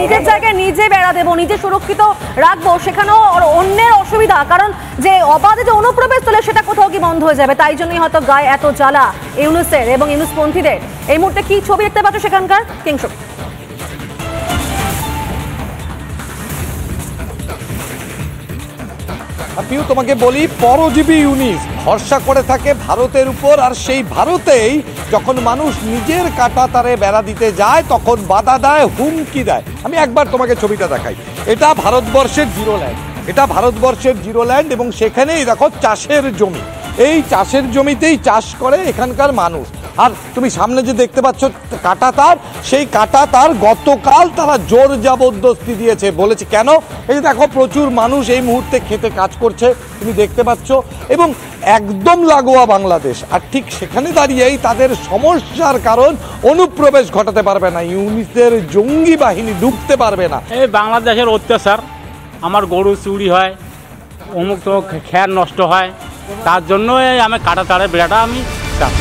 নিজের জায়গায় নিজে বেড়া দেবো, নিজে সুরক্ষিত রাখবো, সেখানেও অন্যের অসুবিধা, কারণ যে অবাধে যে অনুপ্রবেশ তোলে সেটা কোথাও কি বন্ধ হয়ে যাবে। তাই জন্যই হয়তো গায়ে এত জ্বালা ইউনুসের এবং ইউনুসপন্থীদের। এই মুহূর্তে কি ছবি দেখতে পাচ্ছ সেখানকার কিংশক? পিউ তোমাকে বলি, পরজীবী ইউনিস ভরসা করে থাকে ভারতের উপর, আর সেই ভারতেই যখন মানুষ নিজের কাটা তারে বেড়া দিতে যায় তখন বাধা দেয়, হুমকি দেয়। আমি একবার তোমাকে ছবিটা দেখাই। এটা ভারতবর্ষের জিরো ল্যান্ড, এটা ভারতবর্ষের জিরো ল্যান্ড, এবং সেখানেই দেখো চাষের জমি, এই চাষের জমিতেই চাষ করে এখানকার মানুষ। আর তুমি সামনে যে দেখতে পাচ্ছ কাটা তার, সেই কাটা তার গতকাল তারা জোর জবরদস্তি দিয়েছে, বলেছে কেন? এই যে দেখো প্রচুর মানুষ এই মুহূর্তে খেতে কাজ করছে, তুমি দেখতে পাচ্ছ, এবং একদম লাগোয়া বাংলাদেশ। আর ঠিক সেখানে দাঁড়িয়েই তাদের সমস্যার কারণ অনুপ্রবেশ ঘটাতে পারবে না, ইউনিসের জঙ্গি বাহিনী ঢুকতে পারবে না। এই বাংলাদেশের অত্যাচার, আমার গরু চুরি হয়, অমুক তো খেয়ার নষ্ট হয়, তার জন্যই আমি কাটা তারের বেড়াটা আমি চাই।